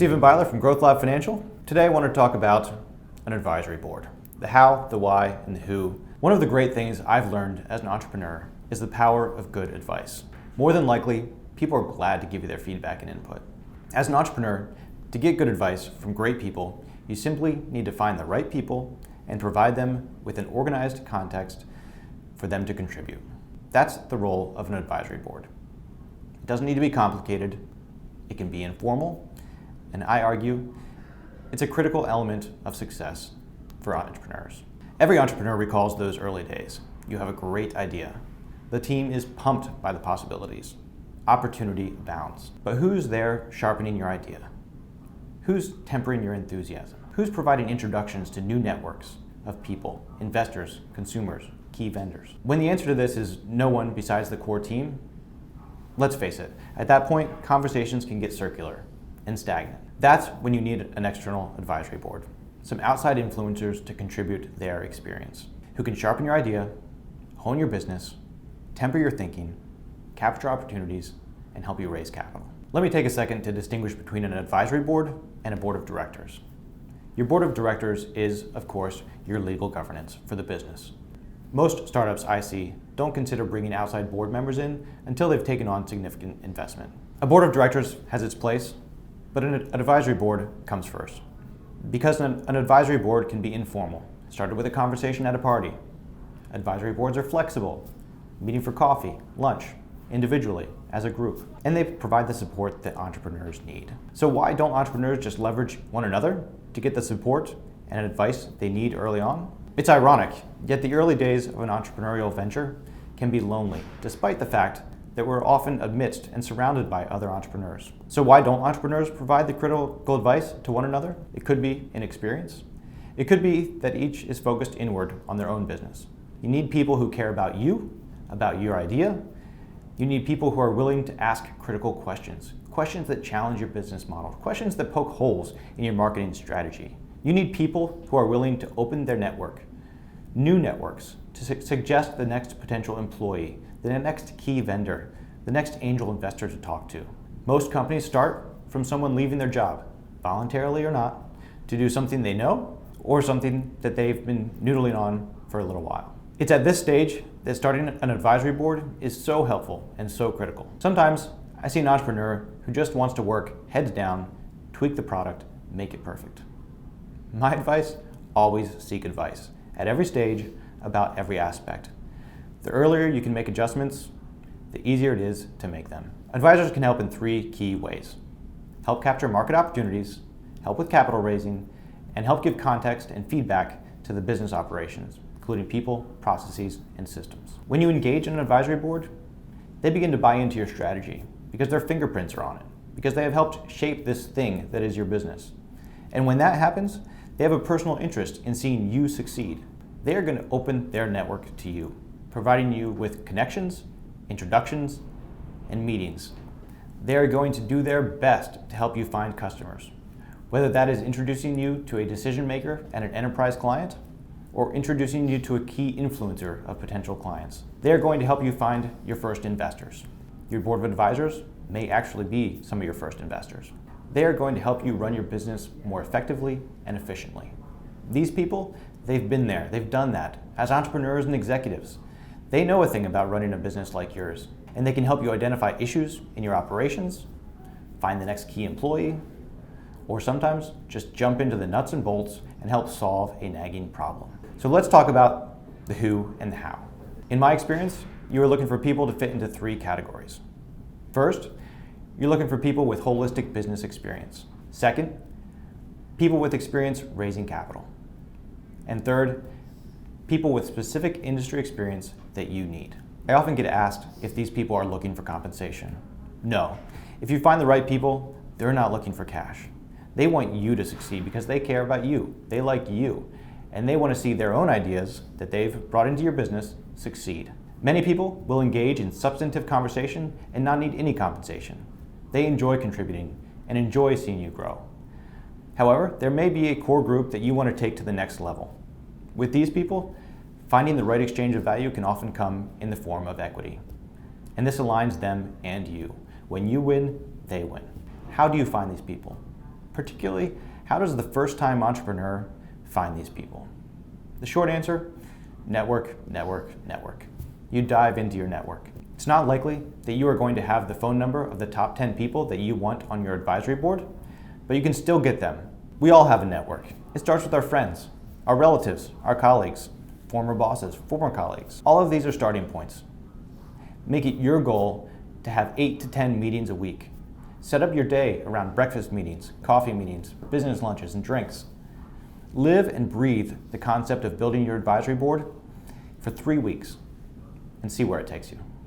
Stephen Byler from GrowthLab Financial. Today I want to talk about an advisory board. The how, the why, and the who. One of the great things I've learned as an entrepreneur is the power of good advice. More than likely, people are glad to give you their feedback and input. As an entrepreneur, to get good advice from great people, you simply need to find the right people and provide them with an organized context for them to contribute. That's the role of an advisory board. It doesn't need to be complicated. It can be informal, and I argue it's a critical element of success for entrepreneurs. Every entrepreneur recalls those early days. You have a great idea. The team is pumped by the possibilities. Opportunity abounds. But who's there sharpening your idea? Who's tempering your enthusiasm? Who's providing introductions to new networks of people, investors, consumers, key vendors? When the answer to this is no one besides the core team, let's face it, at that point, conversations can get circular and stagnant. That's when you need an external advisory board, some outside influencers to contribute their experience, who can sharpen your idea, hone your business, temper your thinking, capture opportunities, and help you raise capital. Let me take a second to distinguish between an advisory board and a board of directors. Your board of directors is, of course, your legal governance for the business. Most startups I see don't consider bringing outside board members in until they've taken on significant investment. A board of directors has its place, but an advisory board comes first. Because an advisory board can be informal, started with a conversation at a party. Advisory boards are flexible, meeting for coffee, lunch, individually, as a group, and they provide the support that entrepreneurs need. So why don't entrepreneurs just leverage one another to get the support and advice they need early on? It's ironic, yet the early days of an entrepreneurial venture can be lonely, despite the fact that we're often amidst and surrounded by other entrepreneurs. So why don't entrepreneurs provide the critical advice to one another? It could be inexperience. It could be that each is focused inward on their own business. You need people who care about you, about your idea. You need people who are willing to ask critical questions, questions that challenge your business model, questions that poke holes in your marketing strategy. You need people who are willing to open their network, new networks, to suggest the next potential employee, the next key vendor, the next angel investor to talk to. Most companies start from someone leaving their job, voluntarily or not, to do something they know or something that they've been noodling on for a little while. It's at this stage that starting an advisory board is so helpful and so critical. Sometimes I see an entrepreneur who just wants to work heads down, tweak the product, make it perfect. My advice, always seek advice at every stage about every aspect. The earlier you can make adjustments, the easier it is to make them. Advisors can help in three key ways: help capture market opportunities, help with capital raising, and help give context and feedback to the business operations, including people, processes, and systems. When you engage in an advisory board, they begin to buy into your strategy because their fingerprints are on it, because they have helped shape this thing that is your business. And when that happens, they have a personal interest in seeing you succeed. They are going to open their network to you, providing you with connections, introductions, and meetings. They are going to do their best to help you find customers, whether that is introducing you to a decision maker and an enterprise client, or introducing you to a key influencer of potential clients. They are going to help you find your first investors. Your board of advisors may actually be some of your first investors. They are going to help you run your business more effectively and efficiently. These people, they've been there, they've done that. As entrepreneurs and executives, they know a thing about running a business like yours, and they can help you identify issues in your operations, find the next key employee, or sometimes just jump into the nuts and bolts and help solve a nagging problem. So let's talk about the who and the how. In my experience, you are looking for people to fit into three categories. First, you're looking for people with holistic business experience. Second, people with experience raising capital. And third, people with specific industry experience that you need. I often get asked if these people are looking for compensation. No. If you find the right people, they're not looking for cash. They want you to succeed because they care about you. They like you. And they want to see their own ideas that they've brought into your business succeed. Many people will engage in substantive conversation and not need any compensation. They enjoy contributing and enjoy seeing you grow. However, there may be a core group that you want to take to the next level. With these people, finding the right exchange of value can often come in the form of equity. And this aligns them and you. When you win, they win. How do you find these people? Particularly, how does the first-time entrepreneur find these people? The short answer, network, network, network. You dive into your network. It's not likely that you are going to have the phone number of the top 10 people that you want on your advisory board, but you can still get them. We all have a network. It starts with our friends, our relatives, our colleagues, former bosses, former colleagues. All of these are starting points. Make it your goal to have 8 to 10 meetings a week. Set up your day around breakfast meetings, coffee meetings, business lunches, and drinks. Live and breathe the concept of building your advisory board for 3 weeks and see where it takes you.